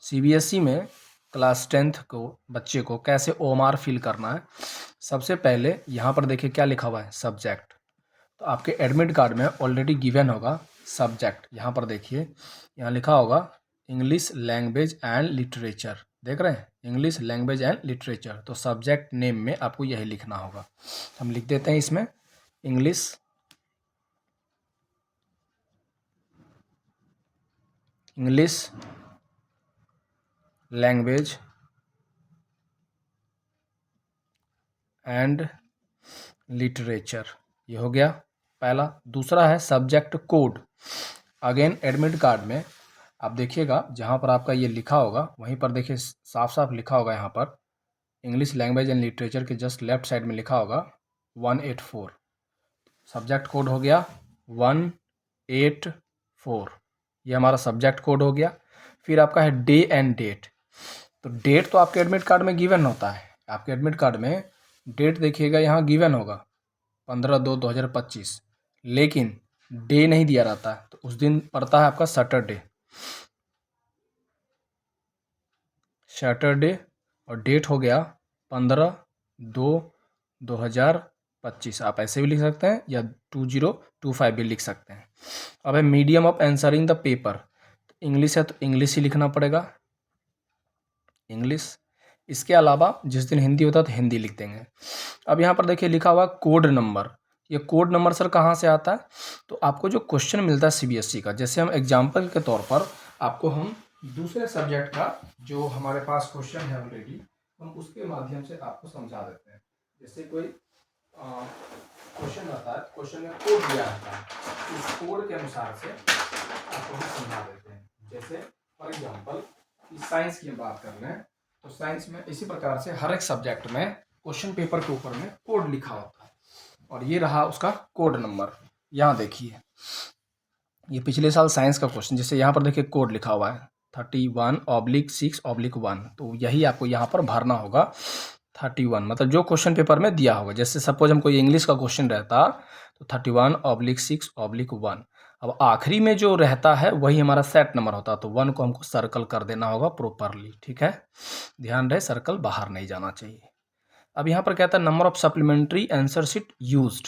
CBSE में class 10th को बच्चे को कैसे ओएमआर फिल करना है। सबसे पहले यहाँ पर देखिए क्या लिखा हुआ है, सब्जेक्ट। तो आपके एडमिट कार्ड में ऑलरेडी गिवन होगा सब्जेक्ट। यहाँ पर देखिए, यहाँ लिखा होगा इंग्लिश लैंग्वेज एंड लिटरेचर, देख रहे हैं, इंग्लिश लैंग्वेज एंड लिटरेचर। तो सब्जेक्ट नेम में आपको यही लिखना होगा। हम लिख देते हैं इसमें इंग्लिश लैंग्वेज एंड लिटरेचर, ये हो गया पहला। दूसरा है subject code. Again admit card में आप देखिएगा, जहाँ पर आपका ये लिखा होगा वहीं पर देखिए साफ साफ लिखा होगा, यहाँ पर इंग्लिश लैंग्वेज एंड लिटरेचर के जस्ट लेफ्ट साइड में लिखा होगा 184। सब्जेक्ट कोड हो गया 184, ये हमारा सब्जेक्ट कोड हो गया। फिर आपका है डे एंड डेट। तो डेट तो आपके एडमिट कार्ड में गिवन होता है, आपके एडमिट कार्ड में डेट देखिएगा यहाँ गिवन होगा 15/2/2025, लेकिन डे नहीं दिया रहता है। तो उस दिन पड़ता है आपका सैटरडे और डेट हो गया 15/2/2025। आप ऐसे भी लिख सकते हैं या 2025 भी लिख सकते हैं। अब है medium of answering the paper. English है तो इंग्लिश ही लिखना पड़ेगा, इंग्लिश। इसके अलावा जिस दिन हिंदी होता है तो हिंदी लिख देंगे। अब यहाँ पर देखिए लिखा हुआ कोड नंबर। ये कोड नंबर सर कहाँ से आता है? तो आपको जो क्वेश्चन मिलता है सीबीएसई का, जैसे हम एग्जाम्पल के तौर पर आपको हम दूसरे सब्जेक्ट का जो हमारे पास क्वेश्चन है ऑलरेडी, हम उसके माध्यम से आपको समझा देते हैं। जैसे कोई क्वेश्चन आता है, क्वेश्चन में कोड दिया रहता है, इस कोड के अनुसार से आपको हम समझा देते हैं। जैसे फॉर एग्जाम्पल साइंस की बात कर रहे हैं, तो साइंस में इसी प्रकार से हर एक सब्जेक्ट में क्वेश्चन पेपर के ऊपर में कोड लिखा होता है, और ये रहा उसका कोड नंबर। यहाँ देखिए, ये पिछले साल साइंस का क्वेश्चन, जैसे यहाँ पर देखिए कोड लिखा हुआ है 31/6/1, तो यही आपको यहाँ पर भरना होगा 31, मतलब जो क्वेश्चन पेपर में दिया होगा। जैसे सपोज हम कोई इंग्लिश का क्वेश्चन रहता तो 31/6/1। अब आखिरी में जो रहता है वही हमारा सेट नंबर होता, तो 1 को हमको सर्कल कर देना होगा प्रॉपरली, ठीक है। ध्यान रहे सर्कल बाहर नहीं जाना चाहिए। अब यहाँ पर कहता है number of supplementary answer sheet used.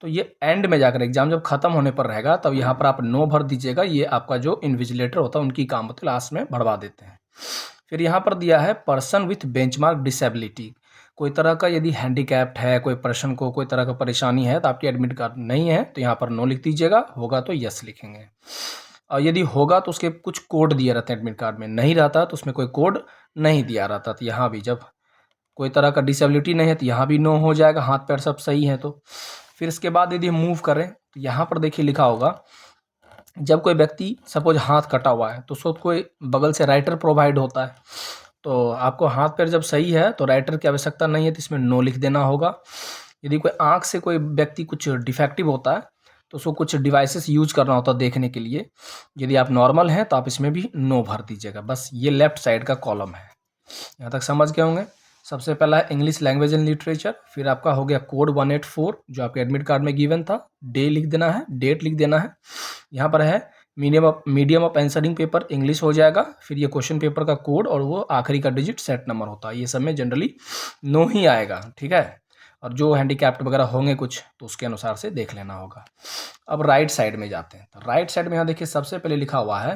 तो ये एंड में जाकर एग्जाम जब खत्म होने पर रहेगा तब यहाँ पर आप 9 भर दीजिएगा। ये आपका जो इन्विजिलेटर होता है उनकी काम होती है, लास्ट में भरवा देते हैं। फिर यहाँ पर दिया है पर्सन विथ बेंचमार्क डिसेबिलिटी। कोई तरह का यदि हैंडीकैप्ड है, कोई पर्सन को कोई तरह का परेशानी है तो आपकी एडमिट कार्ड नहीं है तो यहाँ पर नो लिख दीजिएगा, होगा तो यस लिखेंगे। और यदि होगा तो उसके कुछ कोड दिए रहते हैं एडमिट कार्ड में, नहीं रहता तो उसमें कोई कोड नहीं दिया रहता। तो यहाँ भी जब कोई तरह का डिसेबिलिटी नहीं है तो यहाँ भी नो हो जाएगा, हाथ पैर सब सही है तो। फिर इसके बाद यदि हम मूव करें तो यहाँ पर देखिए लिखा होगा, जब कोई व्यक्ति सपोज हाथ कटा हुआ है तो उसको कोई बगल से राइटर प्रोवाइड होता है, तो आपको हाथ पैर जब सही है तो राइटर की आवश्यकता नहीं है, तो इसमें नो लिख देना होगा। यदि कोई आँख से कोई व्यक्ति कुछ डिफेक्टिव होता है तो उसको कुछ डिवाइसेस यूज करना होता है देखने के लिए, यदि आप नॉर्मल हैं तो आप इसमें भी नो भर दीजिएगा। बस ये लेफ्ट साइड का कॉलम है, यहाँ तक समझ गए होंगे। सबसे पहला है इंग्लिश लैंग्वेज एंड लिटरेचर, फिर आपका हो गया कोड 184 जो आपके एडमिट कार्ड में गिवन था, डे लिख देना है, डेट लिख देना है। यहाँ पर है medium of answering paper English हो जाएगा, फिर ये क्वेश्चन पेपर का कोड और वो आखिरी का डिजिट सेट नंबर होता है। ये सब में जनरली नो ही आएगा, ठीक है। और जो हैंडीकैप्ड वगैरह होंगे कुछ तो उसके अनुसार से देख लेना होगा। अब राइट साइड में जाते हैं, तो राइट साइड में यहाँ देखिए सबसे पहले लिखा हुआ है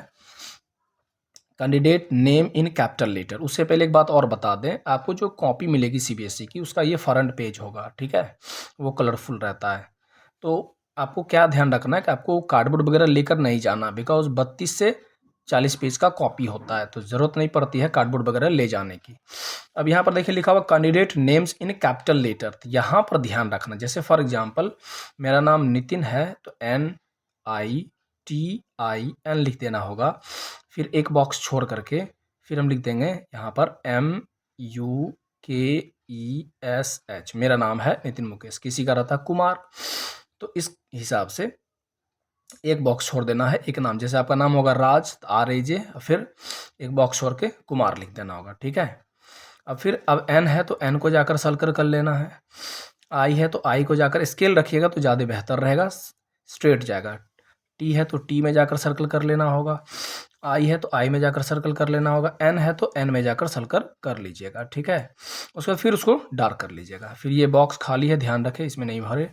candidate name in capital letter. उससे पहले एक बात और बता दें, आपको जो कॉपी मिलेगी सीबीएसई की उसका ये फ्रंट पेज होगा, ठीक है, वो कलरफुल रहता है। तो आपको क्या ध्यान रखना है कि आपको कार्डबोर्ड वगैरह लेकर नहीं जाना, बिकॉज 32 से 40 पेज का कॉपी होता है, तो ज़रूरत नहीं पड़ती है कार्डबोर्ड वगैरह ले जाने की। अब यहाँ पर देखिए लिखा हुआ candidate names in capital letter, तो यहाँ पर ध्यान रखना। जैसे फॉर एग्जांपल मेरा नाम नितिन है तो NITIN लिख देना होगा, फिर एक बॉक्स छोड़ करके फिर हम लिख देंगे यहाँ पर MUKESH। मेरा नाम है नितिन मुकेश, किसी का रहता कुमार, तो इस हिसाब से एक बॉक्स छोड़ देना है एक नाम। जैसे आपका नाम होगा राज तो RAJ, फिर एक बॉक्स छोड़ के कुमार लिख देना होगा, ठीक है। अब N है तो N को जाकर सर्कल कर लेना है, I है तो I को जाकर स्केल रखिएगा तो ज़्यादा बेहतर रहेगा, स्ट्रेट जाएगा। टी है तो टी में जाकर सर्कल कर लेना होगा, आई है तो आई में जाकर सर्कल कर लेना होगा, एन है तो एन में जाकर सर्कल कर लीजिएगा, ठीक है। उसके बाद फिर उसको डार्क कर लीजिएगा। फिर ये बॉक्स खाली है, ध्यान रखें इसमें नहीं भरे।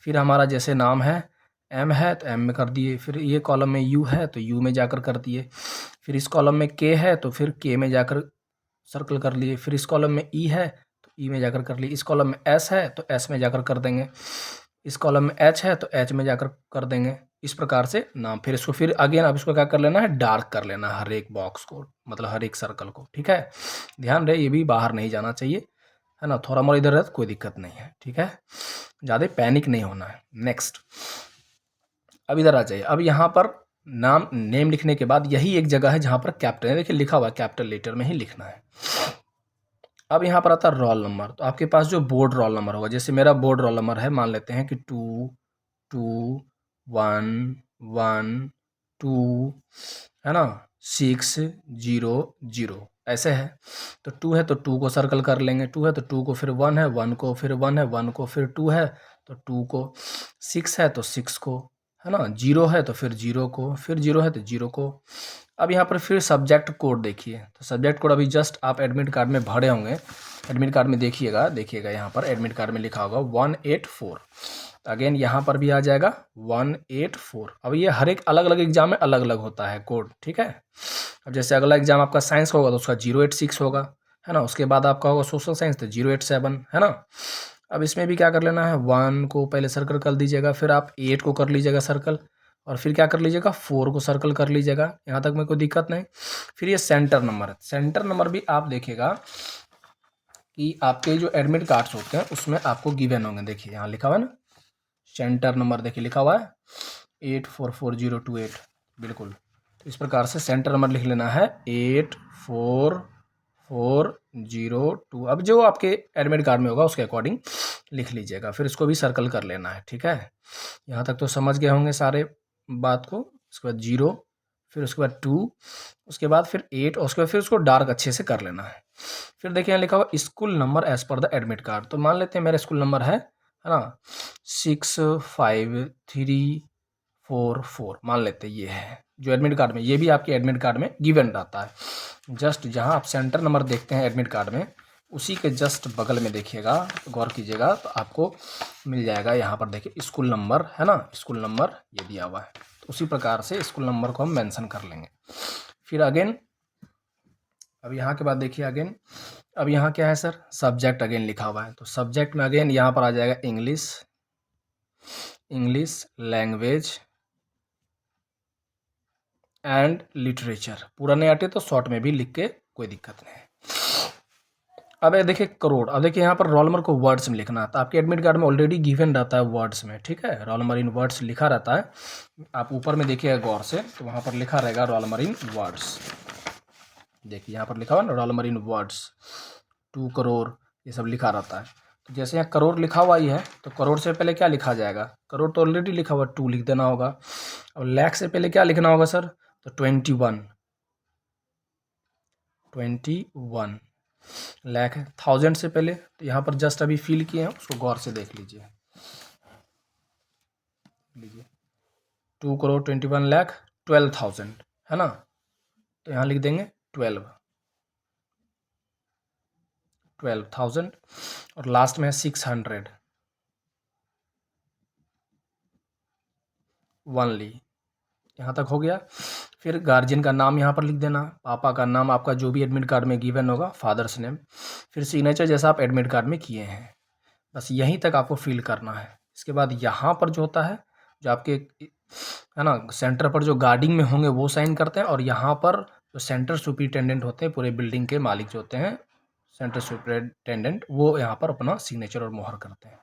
फिर हमारा जैसे नाम है एम है तो एम में कर दिए, फिर ये कॉलम में यू है तो यू में जाकर कर दिए, फिर इस कॉलम में के है तो फिर के में जाकर सर्कल कर लिए, फिर इस कॉलम में ई है तो ई में जाकर कर लिए, इस कॉलम में एस है तो एस में जाकर कर देंगे, इस कॉलम में एच है तो एच में जाकर कर देंगे। इस प्रकार से नाम, फिर इसको फिर अगेन अब इसको क्या कर लेना है, डार्क कर लेना है हर एक बॉक्स को, मतलब हर एक सर्कल को, ठीक है। ध्यान रहे ये भी बाहर नहीं जाना चाहिए, है ना। थोड़ा मोड़ा इधर है तो कोई दिक्कत नहीं है, ठीक है, ज़्यादा पैनिक नहीं होना है। नेक्स्ट, अब इधर आ जाइए। अब यहाँ पर नाम नेम लिखने के बाद यही एक जगह है जहाँ पर कैपिटल है, देखिए लिखा हुआ है, कैपिटल लेटर में ही लिखना है। अब यहाँ पर आता है रोल नंबर, तो आपके पास जो बोर्ड रोल नंबर होगा, जैसे मेरा बोर्ड रोल नंबर है, मान लेते हैं कि 2 2 1 1 2, है ना, 6 0 0 ऐसे है। तो 2 है तो 2 को सर्कल कर लेंगे, 2 है तो 2 को, फिर 1 है 1 को, फिर 1 है 1 को, फिर 2 है तो 2 को, 6 है तो 6 को, है ना, 0 है तो फिर 0 को, फिर 0 है तो 0 को। अब यहाँ पर फिर सब्जेक्ट कोड देखिए, तो सब्जेक्ट कोड अभी जस्ट आप एडमिट कार्ड में भरे होंगे, एडमिट कार्ड में देखिएगा यहाँ पर एडमिट कार्ड में लिखा होगा 184। अगेन यहाँ पर भी आ जाएगा 184। अब ये हर एक अलग अलग एग्जाम में अलग अलग होता है कोड, ठीक है। अब जैसे अगला एग्जाम आपका साइंस होगा तो उसका 086 होगा, है ना। उसके बाद आपका होगा सोशल साइंस तो 087, है ना। अब इसमें भी क्या कर लेना है, 1 को पहले सर्कल कर दीजिएगा, फिर आप 8 को कर लीजिएगा सर्कल, और फिर क्या कर लीजिएगा 4 को सर्कल कर लीजिएगा, यहाँ तक में कोई दिक्कत नहीं। फिर ये सेंटर नंबर है, सेंटर नंबर भी आप देखिएगा कि आपके जो एडमिट कार्ड्स होते हैं उसमें आपको गिवन होंगे, देखिए यहाँ लिखा हुआ है ना, सेंटर नंबर देखिए लिखा हुआ है 844028, बिल्कुल। तो इस प्रकार से सेंटर नंबर लिख लेना है 84402। अब जो आपके एडमिट कार्ड में होगा उसके अकॉर्डिंग लिख लीजिएगा, फिर इसको भी सर्कल कर लेना है, ठीक है। यहाँ तक तो समझ गए होंगे सारे बात को। उसके बाद 0, फिर उसके बाद 2, उसके बाद फिर 8, और उसके बाद फिर उसको डार्क अच्छे से कर लेना है। फिर देखिए यहाँ लिखा हुआ school number as per the admit card, तो मान लेते हैं मेरा स्कूल नंबर है ना 65344, मान लेते हैं ये है जो एडमिट कार्ड में, ये भी आपके एडमिट कार्ड में गिवन रहता है। जस्ट जहाँ आप सेंटर नंबर देखते हैं एडमिट कार्ड में, उसी के जस्ट बगल में देखिएगा, गौर कीजिएगा तो आपको मिल जाएगा। यहाँ पर देखिए स्कूल नंबर, है ना, स्कूल नंबर ये दिया हुआ है, तो उसी प्रकार से स्कूल नंबर को हम मेंशन कर लेंगे। फिर अगेन अब यहाँ के बाद देखिए अगेन, अब यहाँ क्या है सर, सब्जेक्ट अगेन लिखा हुआ है, तो सब्जेक्ट में अगेन यहाँ पर आ जाएगा इंग्लिश लैंग्वेज एंड लिटरेचर। पूरा नहीं आते तो शॉर्ट में भी लिख के कोई दिक्कत नहीं है। अब देखिए करोड़, अब देखिए यहाँ पर रोल नंबर को वर्ड्स में लिखना है, तो आपके एडमिट कार्ड में ऑलरेडी गिवन रहता है वर्ड्स में, ठीक है, रोल नंबर इन वर्ड्स लिखा रहता है। आप ऊपर में देखिएगा गौर से, तो वहाँ पर लिखा रहेगा रोल नंबर इन वर्ड्स, देखिए यहाँ पर लिखा हुआ है ना roll number in words, 2 crore ये सब लिखा रहता है। तो जैसे यहाँ करोड़ लिखा हुआ ही है, तो करोड़ से पहले क्या लिखा जाएगा, करोड़ तो ऑलरेडी लिखा हुआ 2 लिख देना होगा। और लाख से पहले क्या लिखना होगा सर, तो 21 लाख है। 1000 से पहले तो यहाँ पर जस्ट अभी फिल किए हैं, उसको गौर से देख लीजिए, 2 करोड़ 21 लाख 12,000, है ना, तो यहाँ लिख देंगे 12,000, और लास्ट में है 600 ओनली, यहाँ तक हो गया। फिर गार्जियन का नाम यहाँ पर लिख देना, पापा का नाम आपका जो भी एडमिट कार्ड में गिवन होगा, फादर्स नेम, फिर सिग्नेचर जैसा आप एडमिट कार्ड में किए हैं, बस यहीं तक आपको फिल करना है। इसके बाद यहाँ पर जो होता है, जो आपके, है ना, सेंटर पर जो गार्डिंग में होंगे वो साइन करते हैं, और यहाँ पर जो सेंटर सुपरिटेंडेंट होते हैं, पूरे बिल्डिंग के मालिक जो होते हैं सेंटर सुपरिटेंडेंट, वो यहाँ पर अपना सिग्नेचर और मोहर करते हैं।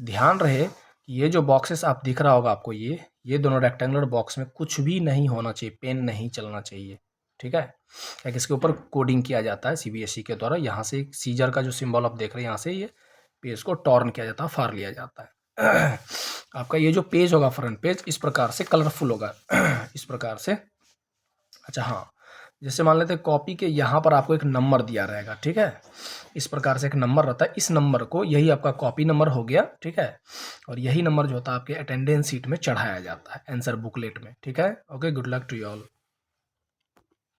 ध्यान रहे कि ये जो बॉक्सेस आप दिख रहा होगा आपको, ये दोनों रेक्टेंगुलर बॉक्स में कुछ भी नहीं होना चाहिए, पेन नहीं चलना चाहिए, ठीक है, क्या इसके ऊपर कोडिंग किया जाता है सीबीएसई के द्वारा। यहाँ से सीजर का जो सिंबल आप देख रहे हैं, यहाँ से ये पेज को टॉर्न किया जाता है, फाड़ लिया जाता है। आपका ये जो पेज होगा फ्रंट पेज, इस प्रकार से कलरफुल होगा, इस प्रकार से। अच्छा हाँ, जैसे मान लेते हैं कॉपी के यहाँ पर आपको एक नंबर दिया रहेगा, ठीक है, इस प्रकार से एक नंबर रहता है, इस नंबर को, यही आपका कॉपी नंबर हो गया, ठीक है, और यही नंबर जो होता है आपके अटेंडेंस शीट में चढ़ाया जाता है आंसर बुकलेट में, ठीक है। Okay, good luck to you all.